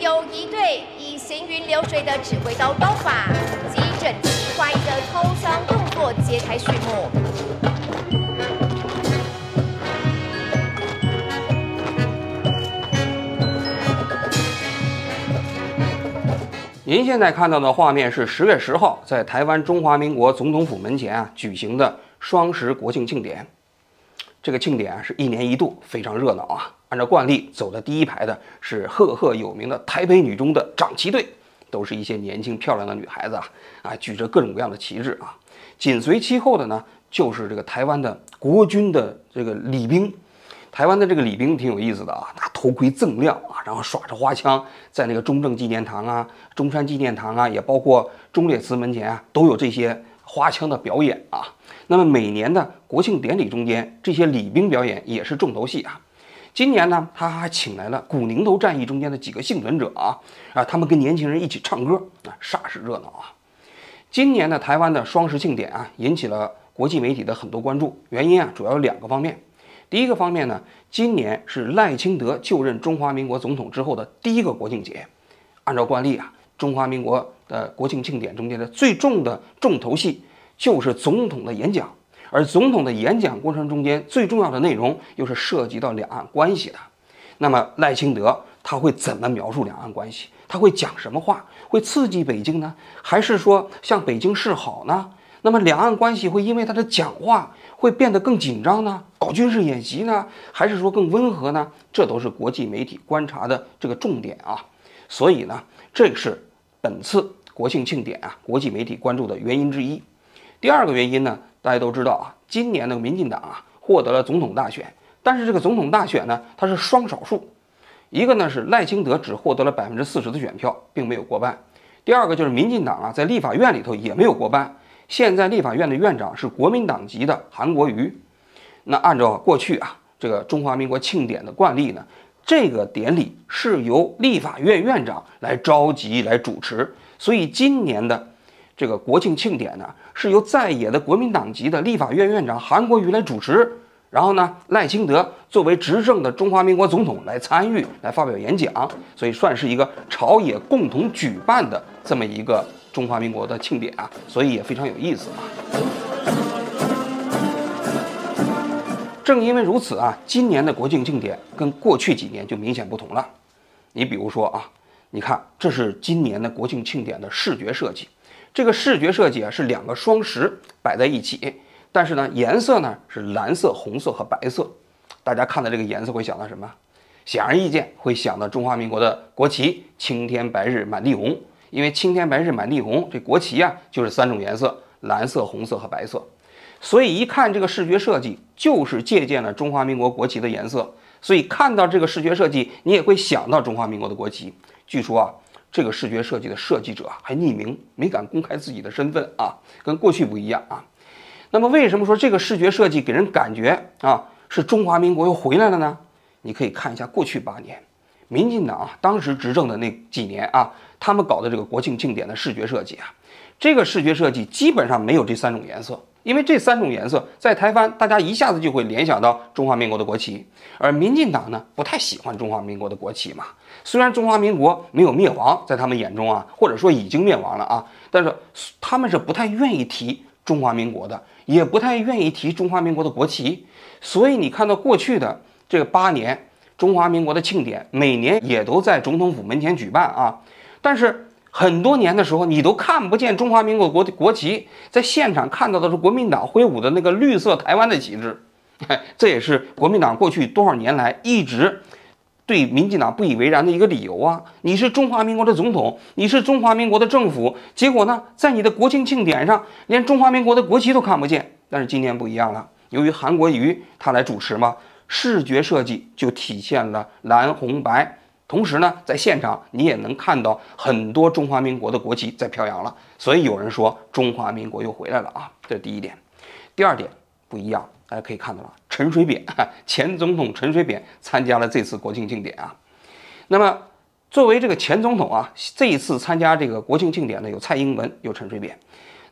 游击队以行云流水的指挥刀刀法及整齐划一的投枪动作揭开序幕。您现在看到的画面是10月10号在台湾中华民国总统府门前举行的双十国庆庆典。这个庆典是1年1度，非常热闹啊。按照惯例，走的第一排的是赫赫有名的台北女中的掌旗队，都是一些年轻漂亮的女孩子举着各种各样的旗帜啊。紧随其后的呢，就是这个台湾的国军的这个礼兵。台湾的这个礼兵挺有意思的啊，拿头盔锃亮啊，然后耍着花枪，在那个中正纪念堂啊、中山纪念堂啊，也包括忠烈祠门前啊，都有这些花枪的表演啊。那么每年的国庆典礼中间，这些礼兵表演也是重头戏啊。今年呢，他还请来了古宁头战役中间的几个幸存者他们跟年轻人一起唱歌煞是热闹啊。今年的台湾的双十庆典引起了国际媒体的很多关注，原因主要有2个方面。第一个方面呢，今年是赖清德就任中华民国总统之后的第一个国庆节。按照惯例中华民国的国庆庆典中间的最重的重头戏就是总统的演讲，而总统的演讲过程中间最重要的内容又是涉及到两岸关系的。那么赖清德他会怎么描述两岸关系？他会讲什么话？会刺激北京呢，还是说向北京示好呢？那么两岸关系会因为他的讲话会变得更紧张呢？搞军事演习呢？还是说更温和呢？这都是国际媒体观察的这个重点啊。所以呢，这是本次国庆庆典国际媒体关注的原因之一。第二个原因呢，大家都知道今年的民进党获得了总统大选，但是这个总统大选呢，它是双少数，一个呢是赖清德只获得了40%的选票，并没有过半。第二个就是民进党在立法院里头也没有过半。现在立法院的院长是国民党籍的韩国瑜。那按照过去这个中华民国庆典的惯例呢，这个典礼是由立法院院长来召集来主持，所以今年的这个国庆庆典呢，是由在野的国民党籍的立法院院长韩国瑜来主持，然后呢，赖清德作为执政的中华民国总统来参与，来发表演讲，所以算是一个朝野共同举办的这么一个中华民国的庆典所以也非常有意思正因为如此今年的国庆庆典跟过去几年就明显不同了。你比如说你看这是今年的国庆庆典的视觉设计，这个视觉设计是2个双十摆在一起，但是呢颜色呢是蓝色、红色和白色。大家看到这个颜色会想到什么？显而易见会想到中华民国的国旗青天白日满地红。因为青天白日满地红，这国旗就是3种颜色，蓝色、红色和白色。所以一看这个视觉设计，就是借鉴了中华民国国旗的颜色。所以看到这个视觉设计，你也会想到中华民国的国旗。据说这个视觉设计的设计者还匿名，没敢公开自己的身份跟过去不一样那么为什么说这个视觉设计给人感觉是中华民国又回来了呢？你可以看一下过去8年，民进党当时执政的那几年他们搞的这个国庆庆典的视觉设计这个视觉设计基本上没有这3种颜色，因为这3种颜色在台湾大家一下子就会联想到中华民国的国旗，而民进党呢不太喜欢中华民国的国旗嘛。虽然中华民国没有灭亡，在他们眼中或者说已经灭亡了但是他们是不太愿意提中华民国的，也不太愿意提中华民国的国旗。所以你看到过去的这个8年中华民国的庆典，每年也都在总统府门前举办但是很多年的时候，你都看不见中华民国国旗，在现场看到的是国民党挥舞的那个绿色台湾的旗帜。这也是国民党过去多少年来一直对民进党不以为然的一个理由你是中华民国的总统，你是中华民国的政府，结果呢，在你的国庆庆典上连中华民国的国旗都看不见。但是今年不一样了，由于韩国瑜他来主持嘛，视觉设计就体现了蓝红白。同时呢，在现场你也能看到很多中华民国的国旗在飘扬了，所以有人说中华民国又回来了这是第一点。第二点不一样，大家可以看到了，陈水扁前总统陈水扁参加了这次国庆庆典那么作为这个前总统这一次参加这个国庆庆典的有蔡英文，有陈水扁。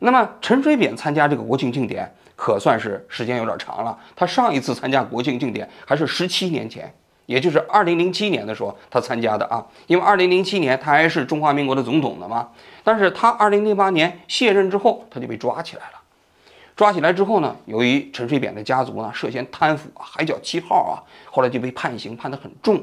那么陈水扁参加这个国庆庆典可算是时间有点长了，他上一次参加国庆庆典还是17年前。也就是2007年的时候他参加的啊。因为2007年他还是中华民国的总统呢嘛，但是他2008年卸任之后他就被抓起来了。抓起来之后呢，由于陈水扁的家族呢涉嫌贪腐啊、海角7号啊，后来就被判刑判得很重。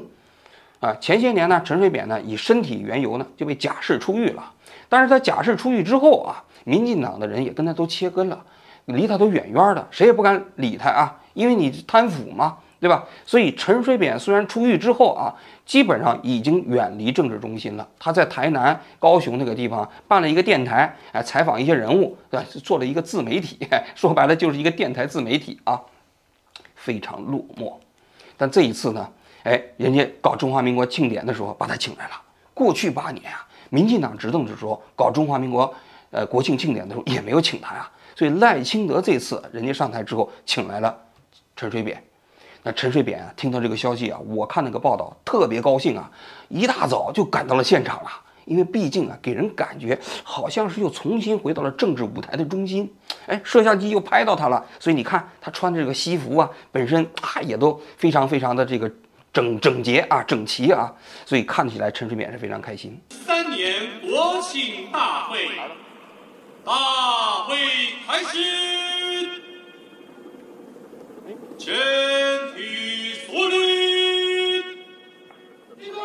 前些年呢，陈水扁呢以身体缘由呢就被假释出狱了。但是他假释出狱之后啊，民进党的人也跟他都切根了，离他都远远的，谁也不敢理他啊，因为你贪腐嘛，对吧？所以陈水扁虽然出狱之后啊，基本上已经远离政治中心了。他在台南、高雄那个地方办了一个电台，采访一些人物，做了一个自媒体，说白了就是一个电台自媒体啊，非常落寞。但这一次呢，人家搞中华民国庆典的时候把他请来了。过去8年啊，民进党执政的时候搞中华民国国庆庆典的时候也没有请他呀。所以赖清德这次人家上台之后请来了陈水扁。那陈水扁啊，听到这个消息啊，我看那个报道特别高兴啊，一大早就赶到了现场了。因为毕竟啊，给人感觉好像是又重新回到了政治舞台的中心。摄像机又拍到他了，所以你看他穿的这个西服啊，本身也都非常的这个整洁啊、整齐啊，所以看起来陈水扁是非常开心。3年国庆大会，大会开始，全体肃立，立正。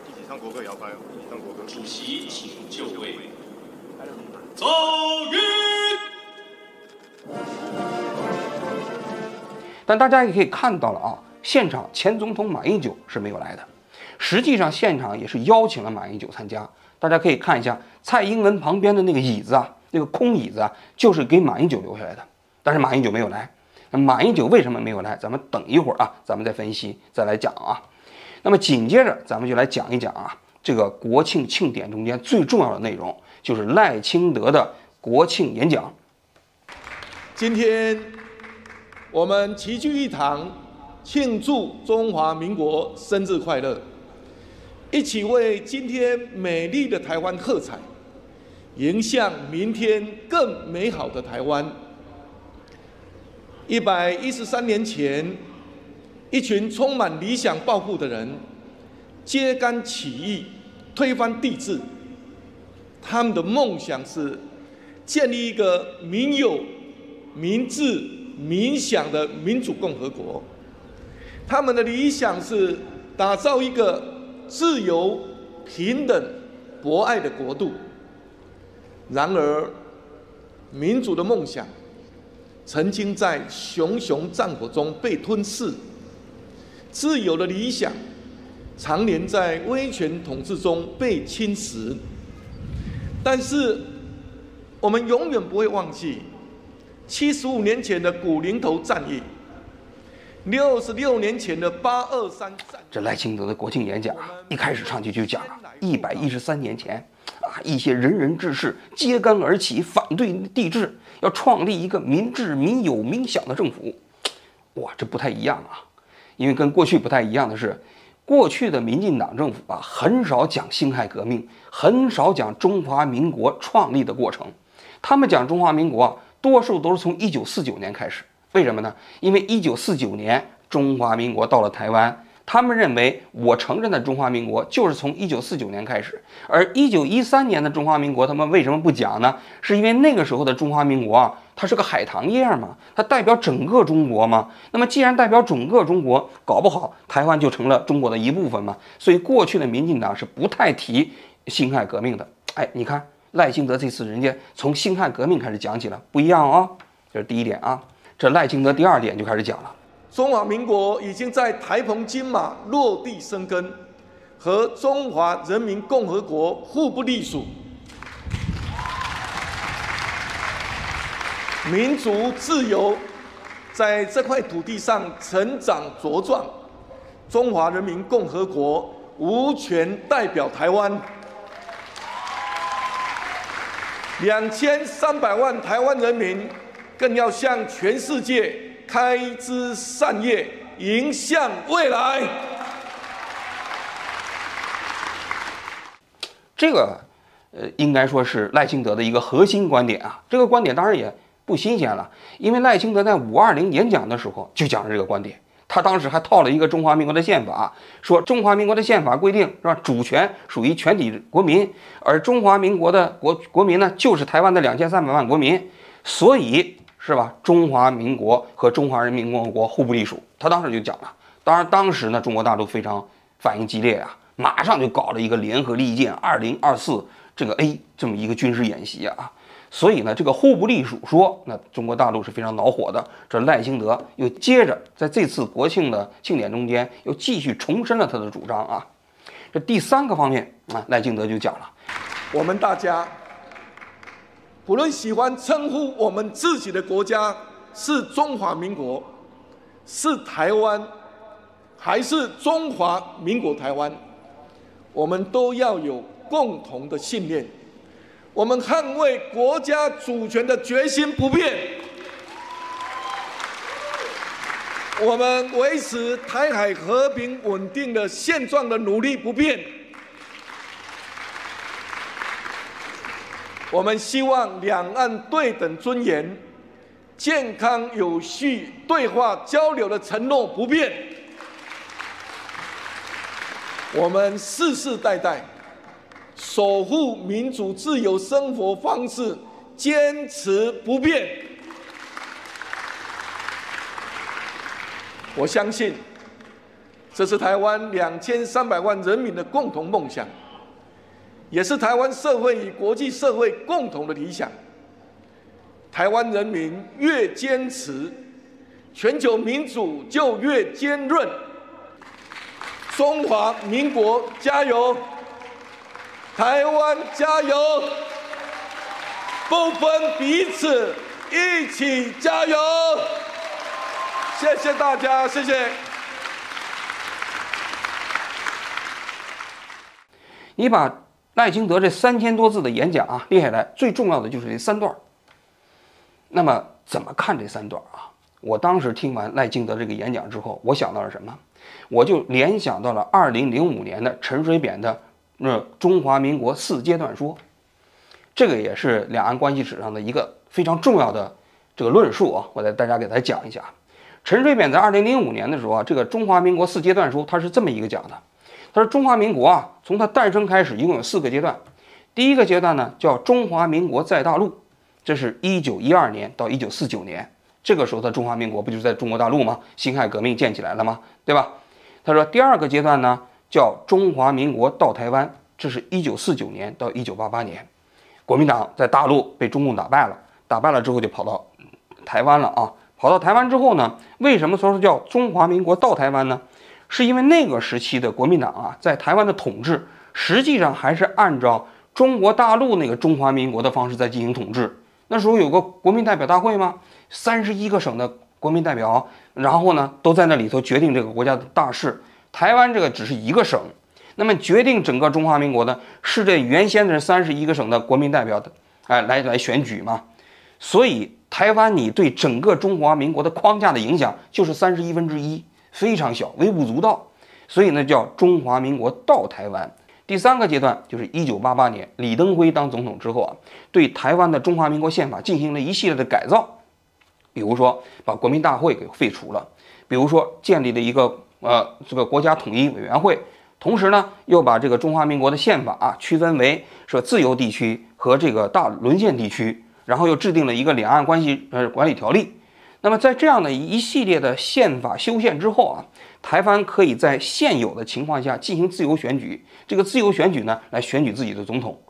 一起唱国歌，摇拍哦！一起唱国歌。主席请就位。奏乐。但大家也可以看到了啊，现场前总统马英九是没有来的。实际上现场也是邀请了马英九参加。大家可以看一下蔡英文旁边的那个椅子啊，那个空椅子啊，就是给马英九留下来的。但是马英九没有来。那马英九为什么没有来？咱们等一会儿啊，咱们再分析，再来讲啊。那么紧接着咱们就来讲一讲啊，这个国庆庆典中间最重要的内容，就是赖清德的国庆演讲。今天我们齐聚一堂，庆祝中华民国生日快乐，一起为今天美丽的台湾喝彩，迎向明天更美好的台湾。113年前，一群充满理想抱负的人揭竿起义，推翻帝制。他们的梦想是建立一个民有、民治、民享的民主共和国。他们的理想是打造一个自由、平等、博爱的国度。然而，民主的梦想曾经在熊熊战火中被吞噬，自由的理想常年在威权统治中被侵蚀。但是，我们永远不会忘记75年前的古林头战役，66年前的823战役。这赖清德的国庆演讲啊，一开始上去就讲了113年前一些仁人志士揭竿而起，反对帝制，要创立一个民治、民有、民享的政府。哇，这不太一样啊！因为跟过去不太一样的是，过去的民进党政府啊，很少讲辛亥革命，很少讲中华民国创立的过程。他们讲中华民国啊，多数都是从1949年开始。为什么呢？因为1949年中华民国到了台湾。他们认为，我承认的中华民国就是从1949年开始，而1913年的中华民国，他们为什么不讲呢？是因为那个时候的中华民国啊，它是个海棠叶嘛，它代表整个中国嘛。那么既然代表整个中国，搞不好台湾就成了中国的一部分嘛。所以过去的民进党是不太提辛亥革命的。你看赖清德这次人家从辛亥革命开始讲起了，不一样啊。这是第一点啊。这赖清德第二点就开始讲了。中华民国已经在台澎金马落地生根，和中华人民共和国互不隶属。民族自由在这块土地上成长茁壮，中华人民共和国无权代表台湾。2300万台湾人民更要向全世界开枝散叶，迎向未来。这个应该说是赖清德的一个核心观点啊。这个观点当然也不新鲜了，因为赖清德在520演讲的时候就讲了这个观点。他当时还套了一个中华民国的宪法，说中华民国的宪法规定是吧，主权属于全体国民，而中华民国的国民呢，就是台湾的2300万国民，所以是吧，中华民国和中华人民共和国互不隶属。他当时就讲了，当然当时呢，中国大陆非常反应激烈啊，马上就搞了一个联合利剑2024这个 A 这么一个军事演习啊。所以呢，这个互不隶属说，那中国大陆是非常恼火的。这赖清德又接着在这次国庆的庆典中间，又继续重申了他的主张啊。这第3个方面啊，赖清德就讲了，我们大家不论喜欢称呼我们自己的国家是中华民国、是台湾，还是中华民国台湾，我们都要有共同的信念。我们捍卫国家主权的决心不变，我们维持台海和平稳定的现状的努力不变。我们希望两岸对等尊严、健康有序对话交流的承诺不变。我们世世代代守护民主自由生活方式，坚持不变。我相信，这是台湾2300万人民的共同梦想，也是台湾社会与国际社会共同的理想。台湾人民越坚持，全球民主就越坚韧。中华民国加油！台湾加油！不分彼此，一起加油！谢谢大家，谢谢。你把赖清德这3000多字的演讲啊列下来，最重要的就是这3段。那么怎么看这3段啊？我当时听完赖清德这个演讲之后，我想到了什么？我就联想到了2005年的陈水扁的中华民国4阶段说，这个也是两岸关系史上的一个非常重要的这个论述啊，我给大家讲一下。陈水扁在2005年的时候啊，这个中华民国4阶段说他是这么一个讲的，他说中华民国啊，从它诞生开始一共有4个阶段，第一个阶段呢叫中华民国在大陆，这是1912年到1949年，这个时候的中华民国不就是在中国大陆吗？辛亥革命建起来了吗？对吧？他说第2个阶段呢叫中华民国到台湾，这是1949年到1988年，国民党在大陆被中共打败了，打败了之后就跑到台湾了啊。跑到台湾之后呢，为什么说是叫中华民国到台湾呢？是因为那个时期的国民党啊，在台湾的统治实际上还是按照中国大陆那个中华民国的方式在进行统治。那时候有个国民代表大会吗？31个省的国民代表，然后呢都在那里头决定这个国家的大事。台湾这个只是一个省，那么决定整个中华民国的是这原先的31个省的国民代表的，来选举嘛。所以台湾你对整个中华民国的框架的影响就是1/31，非常小，微不足道。所以呢叫中华民国到台湾。第3个阶段就是1988年李登辉当总统之后啊，对台湾的中华民国宪法进行了一系列的改造，比如说把国民大会给废除了，比如说建立了一个这个国家统一委员会，同时呢又把这个中华民国的宪法啊区分为说自由地区和这个大沦陷地区，然后又制定了一个两岸关系管理条例。那么在这样的一系列的宪法修宪之后啊，台湾可以在现有的情况下进行自由选举，这个自由选举呢来选举自己的总统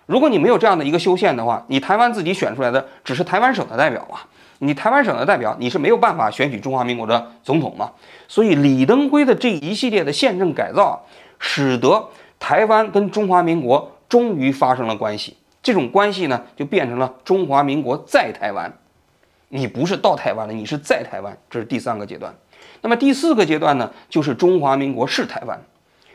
如果你没有这样的一个修宪的话，你台湾自己选出来的只是台湾省的代表啊，你台湾省的代表你是没有办法选举中华民国的总统嘛。所以李登辉的这一系列的宪政改造使得台湾跟中华民国终于发生了关系，这种关系呢就变成了中华民国在台湾，你不是到台湾了，你是在台湾，这是第3个阶段。那么第4个阶段呢就是中华民国是台湾。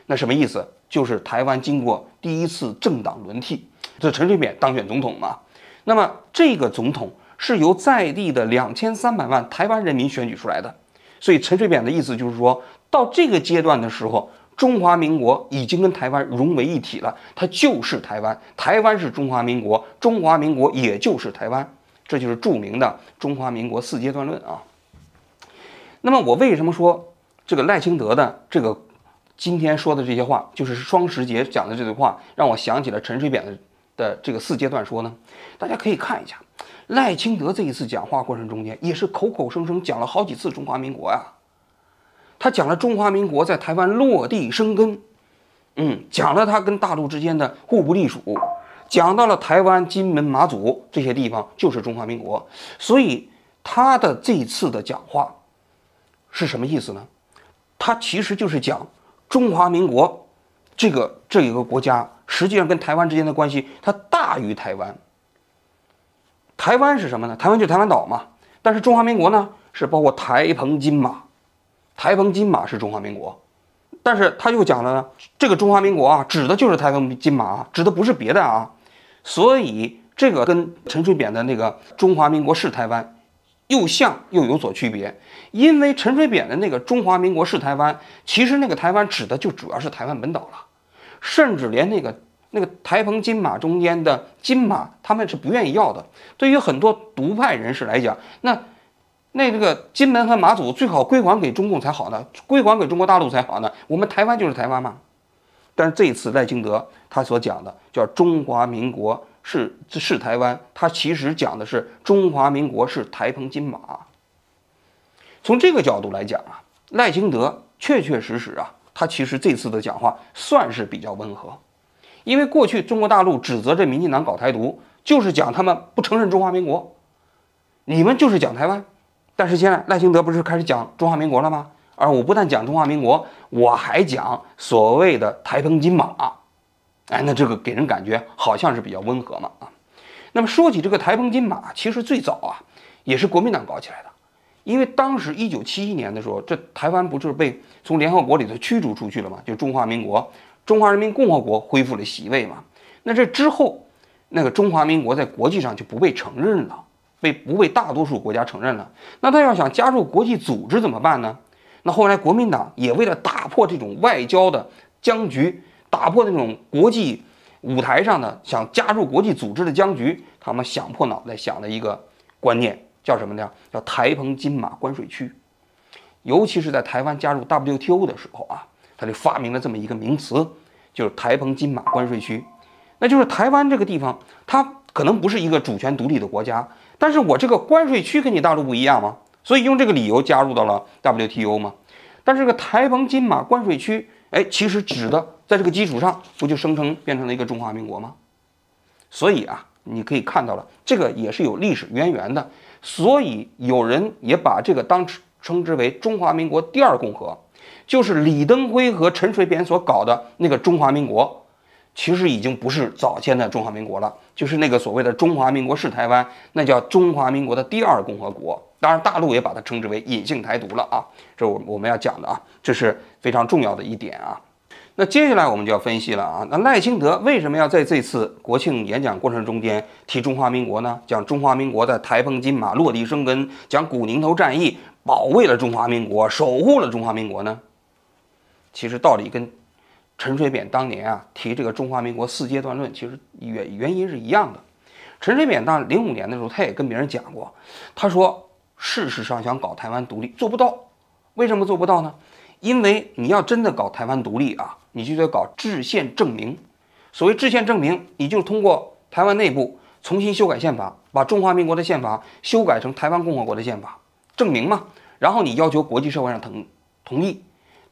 那什么意思？就是台湾经过第1次政党轮替，这陈水扁当选总统嘛。那么这个总统是由在地的2300万台湾人民选举出来的，所以陈水扁的意思就是说，到这个阶段的时候，中华民国已经跟台湾融为一体了，它就是台湾，台湾是中华民国，中华民国也就是台湾。这就是著名的中华民国4阶段论啊。那么我为什么说这个赖清德的这个今天说的这些话，就是双十节讲的这句话，让我想起了陈水扁的这个4阶段说呢？大家可以看一下，赖清德这一次讲话过程中间，也是口口声声讲了好几次中华民国呀。他讲了中华民国在台湾落地生根，讲了他跟大陆之间的互不隶属，讲到了台湾、金门、马祖这些地方就是中华民国。所以他的这一次的讲话是什么意思呢？他其实就是讲中华民国这一个国家，实际上跟台湾之间的关系，它大于台湾。台湾是什么呢？台湾就是台湾岛嘛。但是中华民国呢，是包括台澎金马，台澎金马是中华民国。但是他又讲了呢，这个中华民国啊，指的就是台澎金马啊，指的不是别的啊。所以这个跟陈水扁的那个中华民国是台湾又像又有所区别。因为陈水扁的那个中华民国是台湾，其实那个台湾指的就主要是台湾本岛了，甚至连那个台澎金马中间的金马，他们是不愿意要的。对于很多独派人士来讲，那这个金门和马祖最好归还给中共才好呢，归还给中国大陆才好呢。我们台湾就是台湾嘛。但是这一次赖清德他所讲的叫中华民国是台湾，他其实讲的是中华民国是台澎金马。从这个角度来讲啊，赖清德确实啊，他其实这次的讲话算是比较温和。因为过去中国大陆指责这民进党搞台独，就是讲他们不承认中华民国，你们就是讲台湾。但是现在赖清德不是开始讲中华民国了吗？而我不但讲中华民国，我还讲所谓的台澎金马。那这个给人感觉好像是比较温和嘛啊。那么说起这个台澎金马，其实最早啊也是国民党搞起来的。因为当时1971年的时候，这台湾不是被从联合国里头驱逐出去了吗？就中华民国，中华人民共和国恢复了席位嘛。那这之后，那个中华民国在国际上就不被承认了，不被大多数国家承认了。那他要想加入国际组织怎么办呢？那后来国民党也为了打破这种外交的僵局，打破那种国际舞台上的想加入国际组织的僵局，他们想破脑袋想了一个观念。叫什么呢？叫台澎金马关税区。尤其是在台湾加入 WTO 的时候啊，他就发明了这么一个名词，就是台澎金马关税区。那就是台湾这个地方，它可能不是一个主权独立的国家，但是我这个关税区跟你大陆不一样嘛，所以用这个理由加入到了 WTO 嘛。但是这个台澎金马关税区，其实指的在这个基础上，不就变成了一个中华民国吗？所以啊，你可以看到了，这个也是有历史渊源的。所以有人也把这个称之为中华民国第二共和，就是李登辉和陈水扁所搞的那个中华民国，其实已经不是早先的中华民国了，就是那个所谓的中华民国是台湾，那叫中华民国的第二共和国。当然大陆也把它称之为隐性台独了啊，这我们要讲的啊，这是非常重要的一点啊。那接下来我们就要分析了啊，那赖清德为什么要在这次国庆演讲过程中间提中华民国呢？讲中华民国在台澎金马落地生根，讲古宁头战役保卫了中华民国，守护了中华民国呢？其实道理跟陈水扁当年啊提这个中华民国4阶段论，其实原因是一样的。陈水扁到05年的时候，他也跟别人讲过，他说事实上想搞台湾独立做不到，为什么做不到呢？因为你要真的搞台湾独立啊，你就得搞制宪证明。所谓制宪证明，你就通过台湾内部重新修改宪法，把中华民国的宪法修改成台湾共和国的宪法，证明嘛。然后你要求国际社会上同意。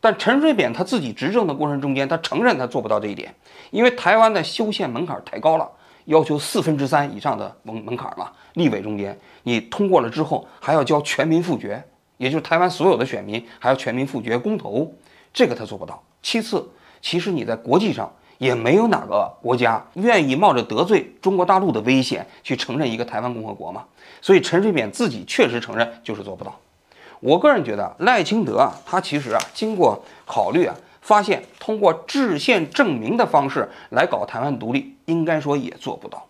但陈水扁他自己执政的过程中间，他承认他做不到这一点，因为台湾的修宪门槛太高了，要求3/4以上的门槛嘛。立委中间你通过了之后，还要交全民复决。也就是台湾所有的选民还要全民复决公投，这个他做不到。其次，其实你在国际上也没有哪个国家愿意冒着得罪中国大陆的危险去承认一个台湾共和国嘛。所以陈水扁自己确实承认就是做不到。我个人觉得赖清德啊，他其实啊经过考虑啊，发现通过制宪证明的方式来搞台湾独立，应该说也做不到。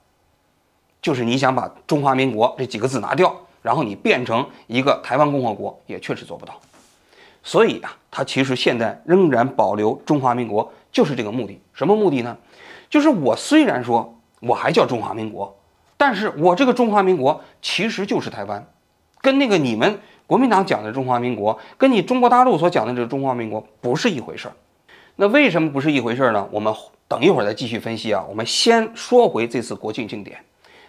就是你想把中华民国这几个字拿掉，然后你变成一个台湾共和国，也确实做不到。所以啊，他其实现在仍然保留中华民国，就是这个目的。什么目的呢？就是我虽然说我还叫中华民国，但是我这个中华民国其实就是台湾，跟那个你们国民党讲的中华民国，跟你中国大陆所讲的这个中华民国不是一回事儿。那为什么不是一回事儿呢？我们等一会儿再继续分析啊。我们先说回这次国庆庆典。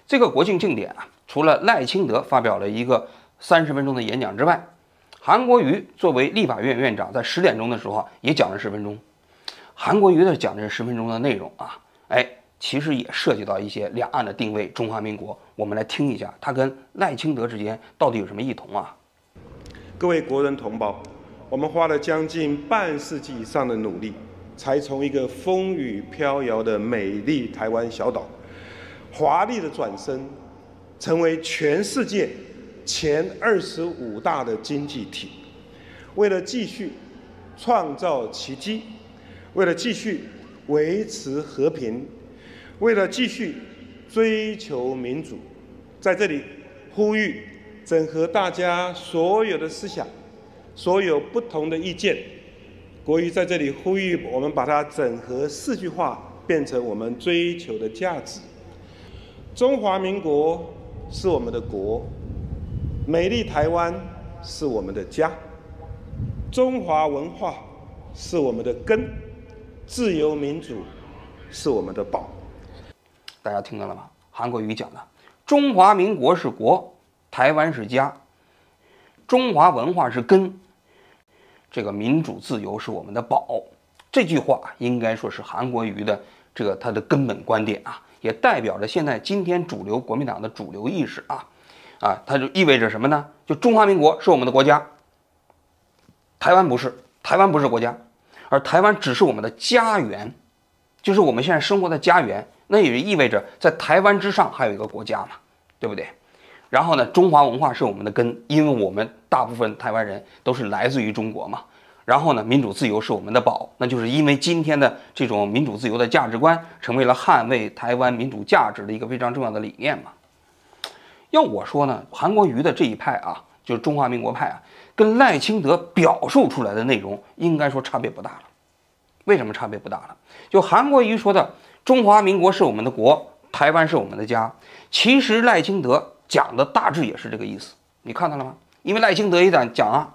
这个国庆庆典啊，除了赖清德发表了一个30分钟的演讲之外，韩国瑜作为立法院院长，在10点钟的时候啊，也讲了10分钟。韩国瑜的讲这10分钟的内容啊，其实也涉及到一些两岸的定位，中华民国。我们来听一下，他跟赖清德之间到底有什么异同啊？各位国人同胞，我们花了将近半世纪以上的努力，才从一个风雨飘摇的美丽台湾小岛，华丽的转身，成为全世界前25大的经济体。为了继续创造奇迹，为了继续维持和平，为了继续追求民主，在这里呼吁整合大家所有的思想，所有不同的意见。国瑜在这里呼吁我们把它整合4句话，变成我们追求的价值。中华民国是我们的国，美丽台湾是我们的家，中华文化是我们的根，自由民主是我们的宝。大家听到了吗？韩国瑜讲的，中华民国是国，台湾是家，中华文化是根，这个民主自由是我们的宝。这句话应该说是韩国瑜的他的根本观点啊，也代表着现在今天主流国民党的主流意识啊，它就意味着什么呢？就中华民国是我们的国家，台湾不是，台湾不是国家，而台湾只是我们的家园，就是我们现在生活的家园。那也意味着在台湾之上还有一个国家嘛，对不对？然后呢，中华文化是我们的根，因为我们大部分台湾人都是来自于中国嘛。然后呢，民主自由是我们的宝，那就是因为今天的这种民主自由的价值观，成为了捍卫台湾民主价值的一个非常重要的理念嘛。要我说呢，韩国瑜的这一派啊，就是中华民国派啊，跟赖清德表述出来的内容应该说差别不大了。为什么差别不大了？就韩国瑜说的中华民国是我们的国，台湾是我们的家，其实赖清德讲的大致也是这个意思，你看到了吗？因为赖清德也讲啊，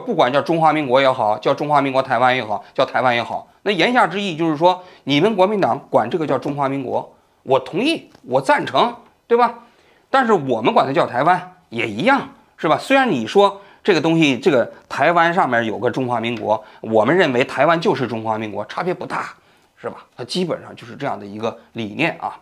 不管叫中华民国也好，叫中华民国台湾也好，叫台湾也好，那言下之意就是说，你们国民党管这个叫中华民国，我同意，我赞成，对吧？但是我们管它叫台湾也一样，是吧？虽然你说这个东西，这个台湾上面有个中华民国，我们认为台湾就是中华民国，差别不大，是吧？它基本上就是这样的一个理念啊。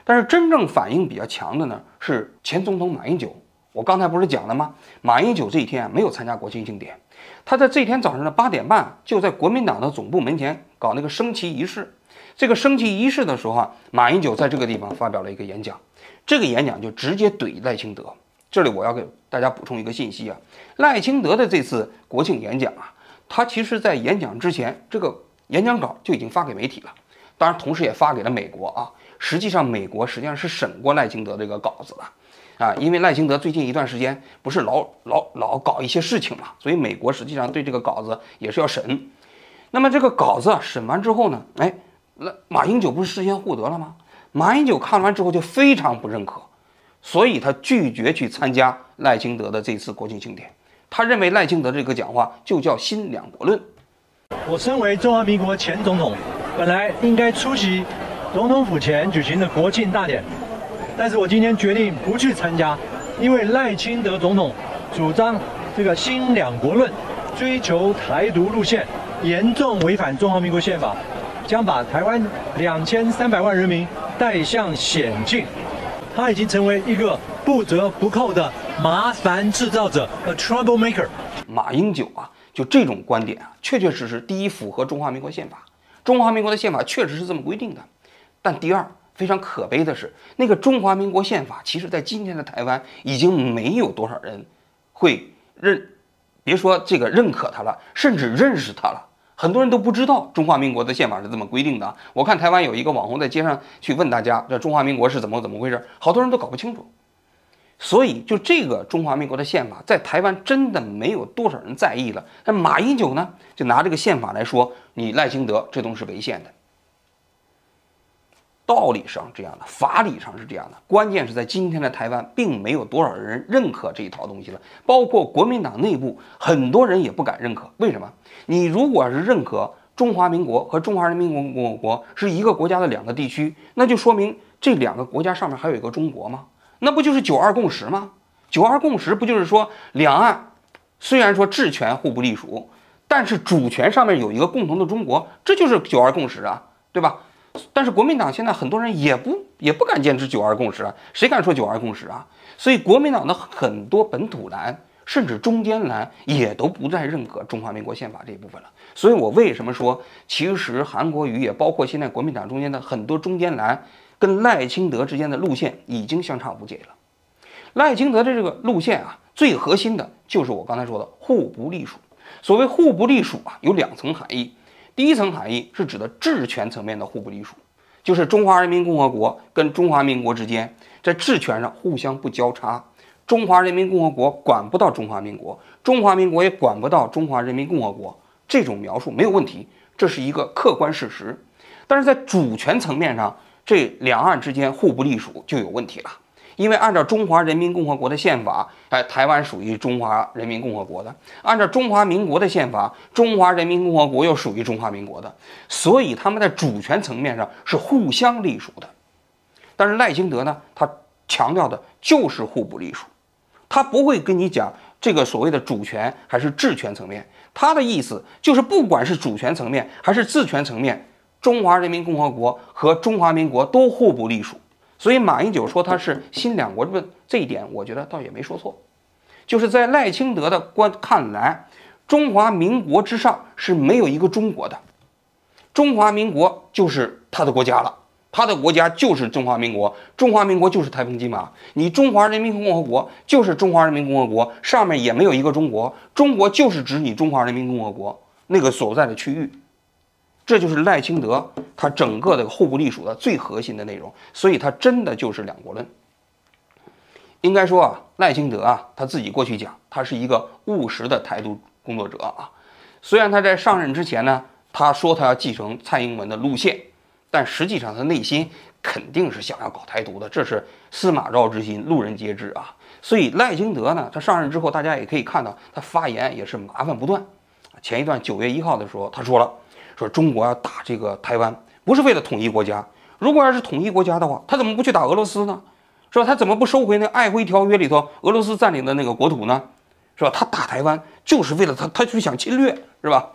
但是真正反应比较强的呢，是前总统马英九。我刚才不是讲了吗？马英九这一天没有参加国庆庆典，他在这天早上的8点半就在国民党的总部门前搞那个升旗仪式。这个升旗仪式的时候啊，马英九在这个地方发表了一个演讲，这个演讲就直接怼赖清德。这里我要给大家补充一个信息啊，赖清德的这次国庆演讲啊，他其实在演讲之前，这个演讲稿就已经发给媒体了，当然同时也发给了美国啊。实际上美国实际上是审过赖清德这个稿子的啊，因为赖清德最近一段时间不是老搞一些事情嘛，所以美国实际上对这个稿子也是要审。那么这个稿子审完之后呢，马英九不是事先获得了吗？马英九看完之后就非常不认可，所以他拒绝去参加赖清德的这次国庆庆典。他认为赖清德这个讲话就叫新两国论。我身为中华民国前总统，本来应该出席总统府前举行的国庆大典，但是我今天决定不去参加，因为赖清德总统主张这个新两国论，追求台独路线，严重违反中华民国宪法，将把台湾2300万人民带向险境。他已经成为一个不折不扣的麻烦制造者 ，a troublemaker。马英九啊，就这种观点啊，确确实实，第一符合中华民国宪法，中华民国的宪法确实是这么规定的。但第二，非常可悲的是，那个中华民国宪法，其实在今天的台湾已经没有多少人会别说这个认可它了，甚至认识它了。很多人都不知道中华民国的宪法是这么规定的。我看台湾有一个网红在街上去问大家，这中华民国是怎么回事，好多人都搞不清楚。所以就这个中华民国的宪法在台湾真的没有多少人在意了。但马英九呢，就拿这个宪法来说，你赖清德这东西是违宪的。道理上这样的，法理上是这样的，关键是在今天的台湾，并没有多少人认可这一套东西了，包括国民党内部很多人也不敢认可。为什么？你如果是认可中华民国和中华人民共和国是一个国家的两个地区，那就说明这两个国家上面还有一个中国吗？那不就是九二共识吗？九二共识不就是说两岸虽然说治权互不隶属，但是主权上面有一个共同的中国，这就是九二共识啊，对吧？但是国民党现在很多人也不敢坚持九二共识啊，谁敢说九二共识啊？所以国民党的很多本土蓝甚至中间蓝也都不再认可中华民国宪法这一部分了。所以我为什么说，其实韩国瑜也包括现在国民党中间的很多中间蓝跟赖清德之间的路线已经相差无解了。赖清德的这个路线啊，最核心的就是我刚才说的互不隶属。所谓互不隶属啊，有两层含义。第一层含义是指的治权层面的互不隶属，就是中华人民共和国跟中华民国之间在治权上互相不交叉，中华人民共和国管不到中华民国，中华民国也管不到中华人民共和国，这种描述没有问题，这是一个客观事实。但是在主权层面上，这两岸之间互不隶属就有问题了。因为按照中华人民共和国的宪法，台湾属于中华人民共和国的；按照中华民国的宪法，中华人民共和国又属于中华民国的，所以他们在主权层面上是互相隶属的。但是赖清德呢，他强调的就是互不隶属，他不会跟你讲这个所谓的主权还是治权层面，他的意思就是不管是主权层面还是治权层面，中华人民共和国和中华民国都互不隶属。所以马英九说他是新两国论，这一点我觉得倒也没说错。就是在赖清德的看来，中华民国之上是没有一个中国的，中华民国就是他的国家了，他的国家就是中华民国，中华民国就是台澎金马，你中华人民共和国就是中华人民共和国，上面也没有一个中国，中国就是指你中华人民共和国那个所在的区域。这就是赖清德他整个的互不隶属的最核心的内容，所以他真的就是两国论。应该说啊，赖清德啊，他自己过去讲，他是一个务实的台独工作者啊。虽然他在上任之前呢，他说他要继承蔡英文的路线，但实际上他内心肯定是想要搞台独的，这是司马昭之心，路人皆知啊。所以赖清德呢，他上任之后，大家也可以看到他发言也是麻烦不断。前一段9月1号的时候，他说了。说中国要打这个台湾，不是为了统一国家。如果要是统一国家的话，他怎么不去打俄罗斯呢？是吧？他怎么不收回那瑷珲条约里头俄罗斯占领的那个国土呢？是吧？他打台湾就是为了他就想侵略，是吧？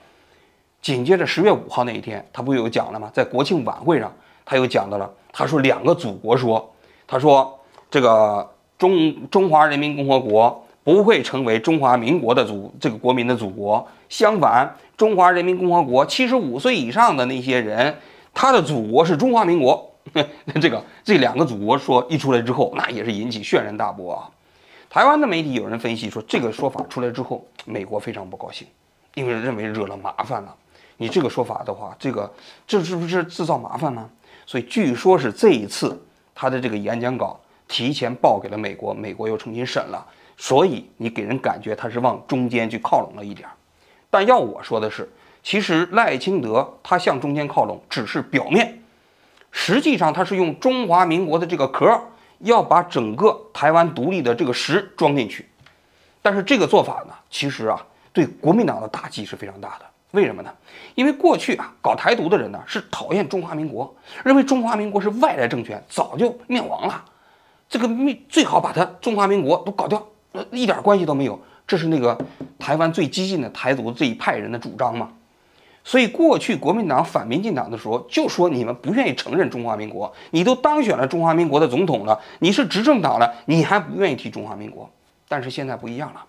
紧接着10月5号那一天，他不有讲了吗？在国庆晚会上，他又讲到了，他说两个祖国说，他说这个中华人民共和国不会成为中华民国的这个国民的祖国，相反。中华人民共和国75岁以上的那些人，他的祖国是中华民国。这两个祖国说一出来之后，那也是引起轩然大波啊。台湾的媒体有人分析说，这个说法出来之后，美国非常不高兴，因为认为惹了麻烦了。你这个说法的话，这是不是制造麻烦呢？所以据说是这一次他的这个演讲稿提前报给了美国，美国又重新审了，所以你给人感觉他是往中间去靠拢了一点。但要我说的是，其实赖清德他向中间靠拢只是表面，实际上他是用中华民国的这个壳，要把整个台湾独立的这个实装进去。但是这个做法呢，其实啊，对国民党的打击是非常大的。为什么呢？因为过去啊，搞台独的人呢是讨厌中华民国，认为中华民国是外来政权，早就灭亡了，这个最好把它中华民国都搞掉，一点关系都没有。这是那个台湾最激进的台独这一派人的主张嘛。所以过去国民党反民进党的时候，就说你们不愿意承认中华民国，你都当选了中华民国的总统了，你是执政党了，你还不愿意提中华民国。但是现在不一样了，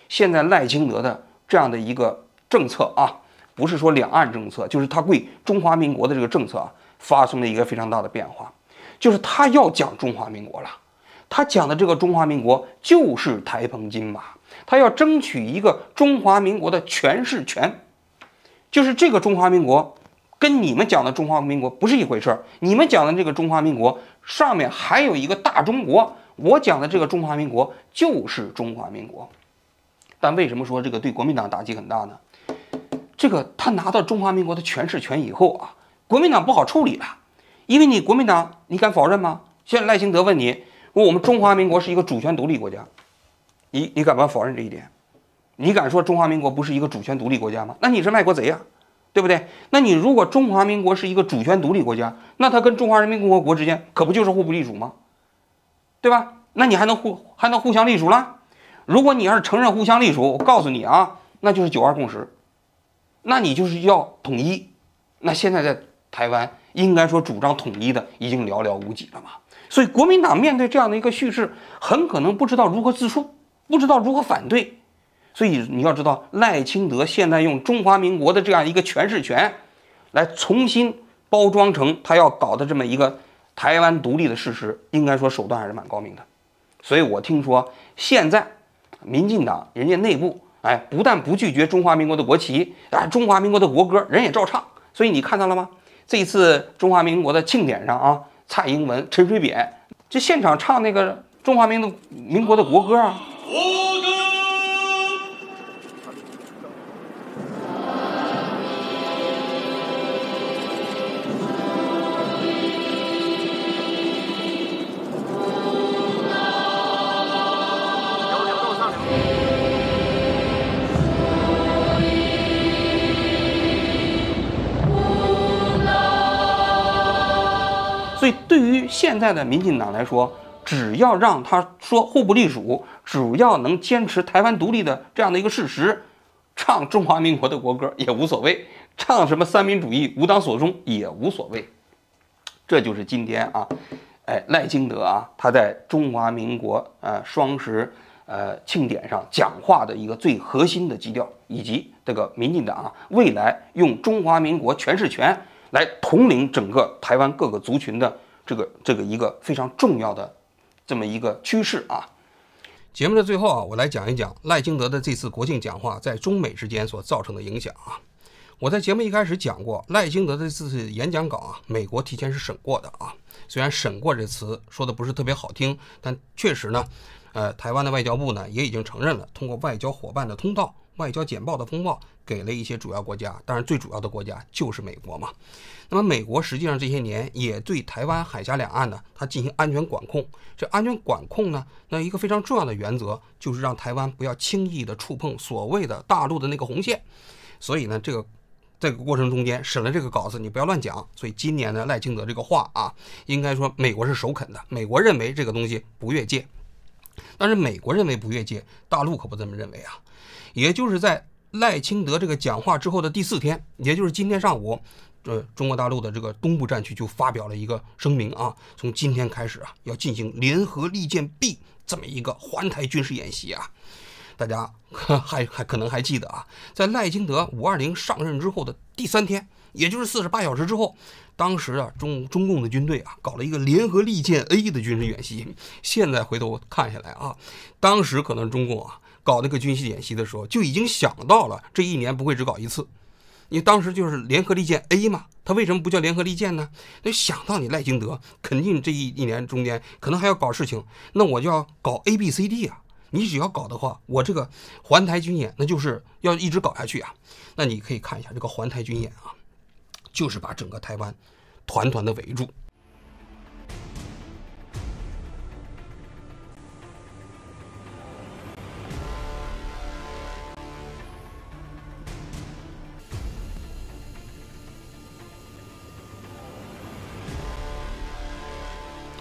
现在赖清德的这样的一个政策啊，不是说两岸政策，就是他对中华民国的这个政策啊，发生了一个非常大的变化，就是他要讲中华民国了。他讲的这个中华民国就是台澎金马，他要争取一个中华民国的诠释权，就是这个中华民国跟你们讲的中华民国不是一回事儿。你们讲的这个中华民国上面还有一个大中国，我讲的这个中华民国就是中华民国。但为什么说这个对国民党打击很大呢？这个他拿到中华民国的诠释权以后啊，国民党不好处理了，因为你国民党，你敢否认吗？现在赖清德问你，我们中华民国是一个主权独立国家，你敢不敢否认这一点？你敢说中华民国不是一个主权独立国家吗？那你是卖国贼呀，对不对？那你如果中华民国是一个主权独立国家，那它跟中华人民共和国之间可不就是互不隶属吗？对吧？那你还能互相隶属了？如果你要是承认互相隶属，我告诉你啊，那就是9·2共识，那你就是要统一。那现在在台湾，应该说主张统一的已经寥寥无几了嘛。所以国民党面对这样的一个叙事，很可能不知道如何自述，不知道如何反对。所以你要知道，赖清德现在用中华民国的这样一个诠释权，来重新包装成他要搞的这么一个台湾独立的事实，应该说手段还是蛮高明的。所以我听说现在民进党人家内部，不但不拒绝中华民国的国旗，中华民国的国歌人也照唱。所以你看到了吗？这一次中华民国的庆典上啊，蔡英文、陈水扁这现场唱那个中华民国的国歌啊。国歌。所以对于现在的民进党来说，只要让他说互不隶属，只要能坚持台湾独立的这样的一个事实，唱中华民国的国歌也无所谓，唱什么三民主义、无党所宗也无所谓。这就是今天啊，赖清德啊，他在中华民国双十庆典上讲话的一个最核心的基调，以及这个民进党未来用中华民国诠释权来统领整个台湾各个族群的这个一个非常重要的这么一个趋势啊。节目的最后啊，我来讲一讲赖清德的这次国庆讲话在中美之间所造成的影响啊。我在节目一开始讲过，赖清德的这次演讲稿啊，美国提前是审过的啊。虽然审过这词说的不是特别好听，但确实呢，台湾的外交部呢也已经承认了，通过外交伙伴的通道、外交简报的风暴，给了一些主要国家，当然最主要的国家就是美国嘛。那么美国实际上这些年也对台湾海峡两岸呢，它进行安全管控。这安全管控呢，那一个非常重要的原则就是让台湾不要轻易的触碰所谓的大陆的那个红线。所以呢，这个过程中间审了这个稿子，你不要乱讲。所以今年的赖清德这个话啊，应该说美国是首肯的，美国认为这个东西不越界。但是美国认为不越界，大陆可不这么认为啊。也就是在赖清德这个讲话之后的第4天，也就是今天上午，中国大陆的这个东部战区就发表了一个声明啊，从今天开始啊，要进行联合利剑 B 这么一个环台军事演习啊。大家还可能还记得啊，在赖清德520上任之后的第3天，也就是48小时之后，当时啊中共的军队啊搞了一个联合利剑 A 的军事演习。现在回头看下来啊，当时可能中共啊搞那个军事演习的时候，就已经想到了这一年不会只搞一次，因为当时就是联合利剑 A 嘛，它为什么不叫联合利剑呢？那想到你赖清德肯定这一年中间可能还要搞事情，那我就要搞 ABCD 啊。你只要搞的话，我这个环台军演那就是要一直搞下去啊。那你可以看一下这个环台军演啊，就是把整个台湾团团的围住。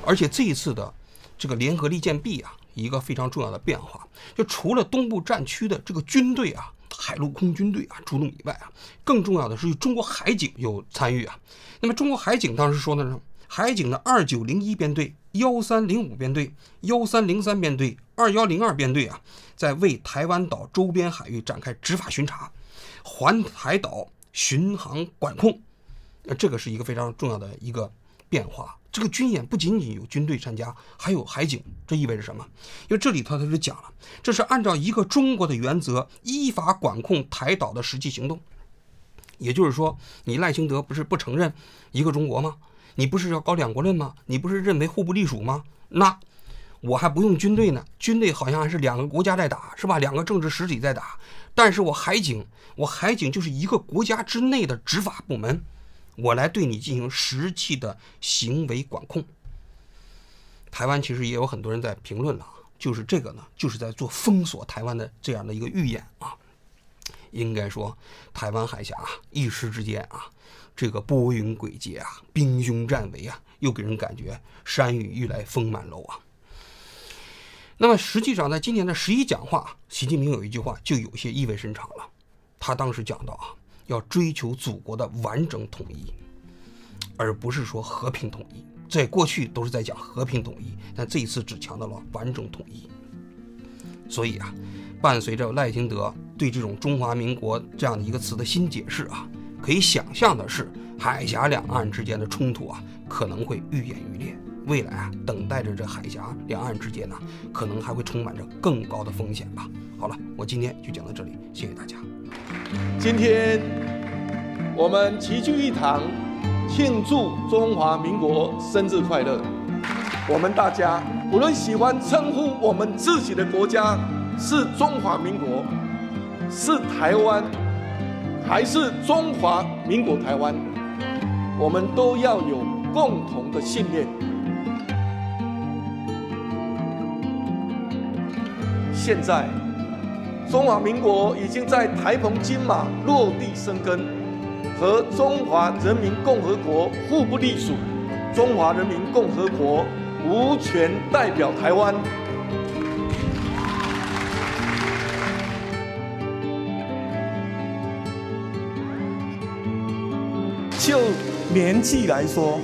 而且这一次的这个联合利剑 B 啊，一个非常重要的变化，就除了东部战区的这个军队啊，海陆空军队啊出动以外啊，更重要的是中国海警有参与啊。那么中国海警当时说的呢，海警的2901编队、1305编队、1303编队、2102编队啊，在为台湾岛周边海域展开执法巡查、环台岛巡航管控。这个是一个非常重要的一个变化。这个军演不仅仅有军队参加，还有海警，这意味着什么？因为这里头他就讲了，这是按照一个中国的原则，依法管控台岛的实际行动。也就是说，你赖清德不是不承认一个中国吗？你不是要搞两国论吗？你不是认为互不隶属吗？那我还不用军队呢，军队好像还是2个国家在打，是吧？2个政治实体在打，但是我海警就是一个国家之内的执法部门。我来对你进行实际的行为管控。台湾其实也有很多人在评论了，就是这个呢，就是在做封锁台湾的这样的一个预演啊。应该说，台湾海峡一时之间啊，这个波云诡谲啊，兵凶战危啊，又给人感觉山雨欲来风满楼啊。那么实际上，在今年的11讲话，习近平有一句话就有些意味深长了。他当时讲到啊，要追求祖国的完整统一，而不是说和平统一。在过去都是在讲和平统一，但这一次只强调了完整统一。所以啊，伴随着赖清德对这种中华民国这样的一个词的新解释啊，可以想象的是，海峡两岸之间的冲突啊，可能会愈演愈烈。未来啊，等待着这海峡两岸之间呢，可能还会充满着更高的风险吧。好了，我今天就讲到这里，谢谢大家。今天我们齐聚一堂，庆祝中华民国生日快乐。我们大家无论喜欢称呼我们自己的国家是中华民国，是台湾，还是中华民国台湾，我们都要有共同的信念。现在，中华民国已经在台澎金马落地生根，和中华人民共和国互不隶属。中华人民共和国无权代表台湾。就年纪来说，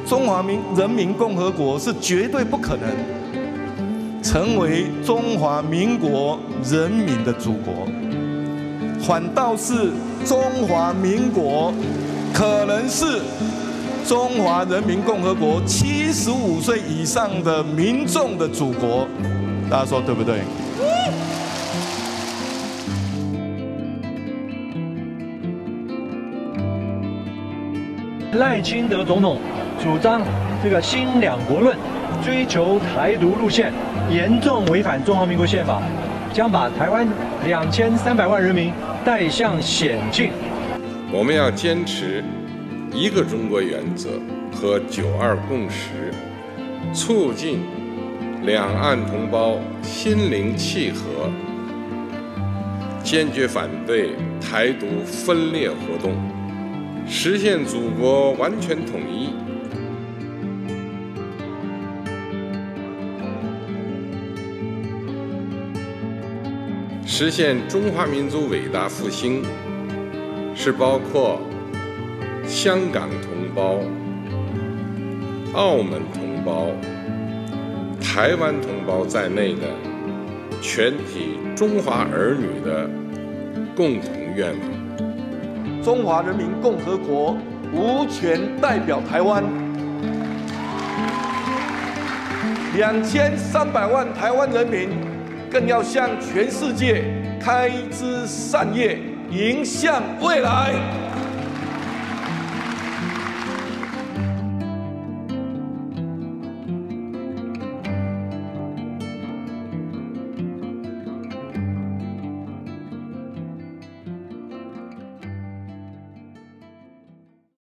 中华人民共和国是绝对不可能成为中华民国人民的祖国，反倒是中华民国可能是中华人民共和国75岁以上的民众的祖国，大家说对不对？赖清德总统主张这个新两国论，追求台独路线，严重违反中华民国宪法，将把台湾2300万人民带向险境。我们要坚持一个中国原则和9·2共识，促进两岸同胞心灵契合，坚决反对台独分裂活动，实现祖国完全统一。实现中华民族伟大复兴，是包括香港同胞、澳门同胞、台湾同胞在内的全体中华儿女的共同愿望。中华人民共和国无权代表台湾，2300万台湾人民更要向全世界开枝散叶，迎向未来。